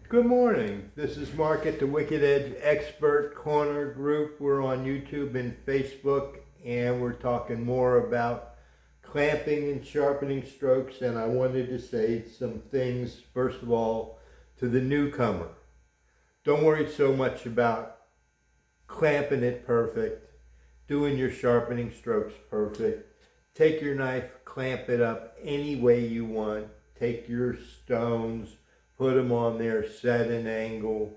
Good morning. This is Mark at the Wicked Edge Expert Corner Group. We're on YouTube and Facebook, and we're talking more about clamping and sharpening strokes. And I wanted to say some things, first of all, to the newcomer. Don't worry so much about clamping it perfect, doing your sharpening strokes perfect. Take your knife, clamp it up any way you want. Take your stones, put them on there, set an angle,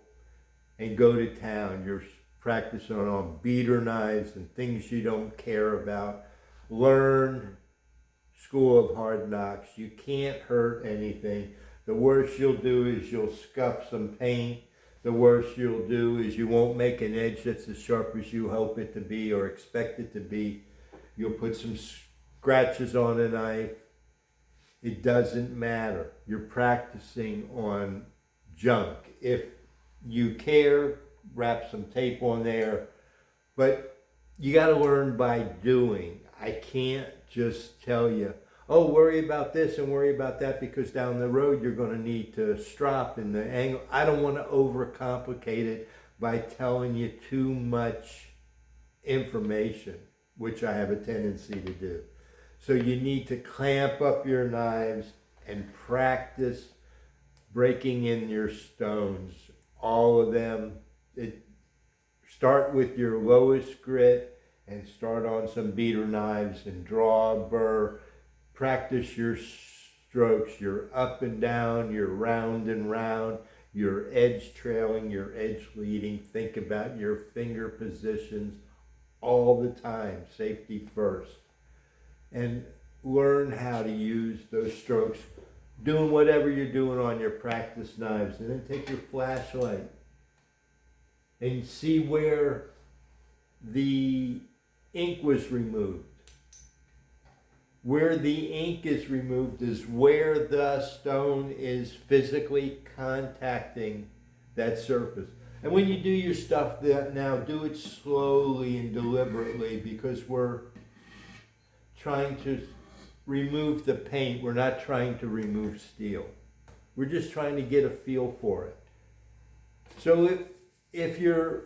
and go to town. You're practicing on beater knives and things you don't care about. Learn School of Hard Knocks. You can't hurt anything. The worst you'll do is you'll scuff some paint. The worst you'll do is you won't make an edge that's as sharp as you hope it to be or expect it to be. You'll put some scratches on a knife. It doesn't matter. You're practicing on junk. If you care, wrap some tape on there. But you got to learn by doing. I can't just tell you, oh, worry about this and worry about that, because down the road you're going to need to strop in the angle. I don't want to overcomplicate it by telling you too much information, which I have a tendency to do. So you need to clamp up your knives and practice breaking in your stones, all of them. Start with your lowest grit and start on some beater knives and draw a burr. Practice your strokes, your up and down, your round and round, your edge trailing, your edge leading. Think about your finger positions all the time, safety first. And learn how to use those strokes, doing whatever you're doing on your practice knives. And then take your flashlight and see where the ink was removed. Where the ink is removed is where the stone is physically contacting that surface. And when you do your stuff now, do it slowly and deliberately, because we're trying to remove the paint. We're not trying to remove steel. We're just trying to get a feel for it. So if you're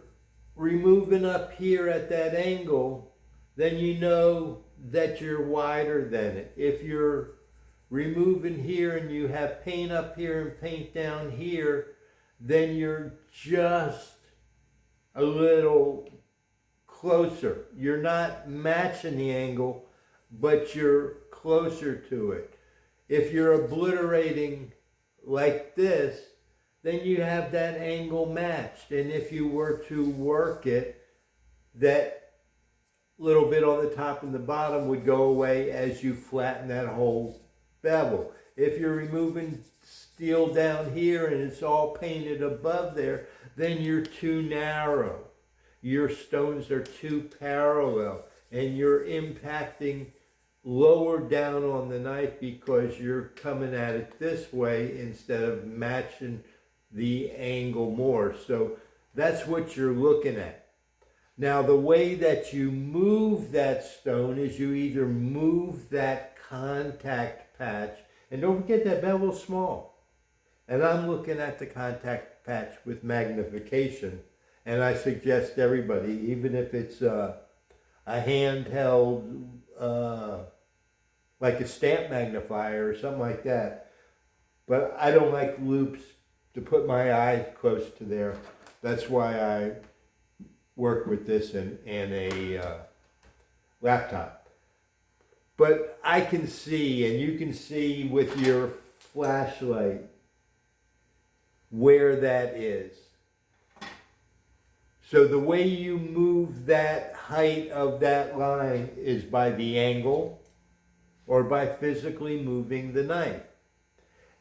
removing up here at that angle, then you know that you're wider than it. If you're removing here and you have paint up here and paint down here, then you're just a little closer. You're not matching the angle, but you're closer to it. If you're obliterating like this, then you have that angle matched. And if you were to work it, that little bit on the top and the bottom would go away as you flatten that whole bevel. If you're removing steel down here and it's all painted above there, then you're too narrow. Your stones are too parallel, and you're impacting lower down on the knife because you're coming at it this way instead of matching the angle more. So that's what you're looking at. Now, the way that you move that stone is you either move that contact patch, and don't forget that bevel's small. And I'm looking at the contact patch with magnification, and I suggest everybody, even if it's a handheld, like a stamp magnifier or something like that. But I don't like loops to put my eye close to there. That's why I work with this and a laptop. But I can see, and you can see with your flashlight, where that is. So the way you move that height of that line is by the angle or by physically moving the knife.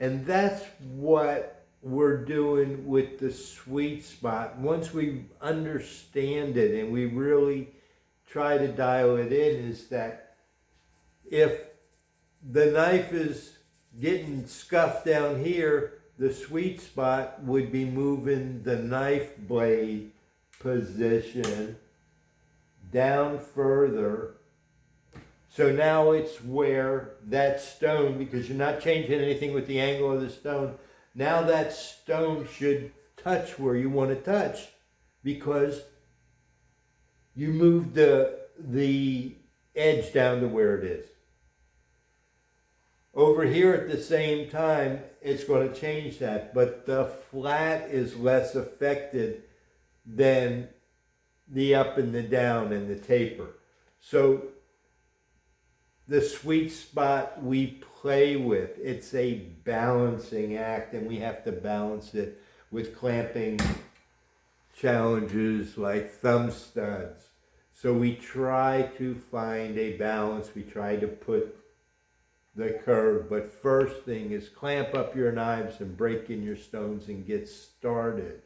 And that's what we're doing with the sweet spot. Once we understand it and we really try to dial it in, is that if the knife is getting scuffed down here, the sweet spot would be moving the knife blade position down further. So now it's where that stone, because you're not changing anything with the angle of the stone, Now that stone should touch where you want to touch because you moved the edge down to where it is. Over here at the same time, it's going to change that, but the flat is less affected than the up and the down and the taper. So the sweet spot we play with, it's a balancing act, and we have to balance it with clamping challenges like thumb studs. So we try to find a balance. We try to put the curve, but first thing is clamp up your knives and break in your stones and get started.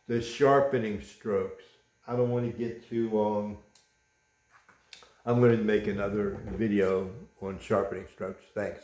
The sharpening strokes. I don't want to get too long. I'm going to make another video on sharpening strokes. Thanks.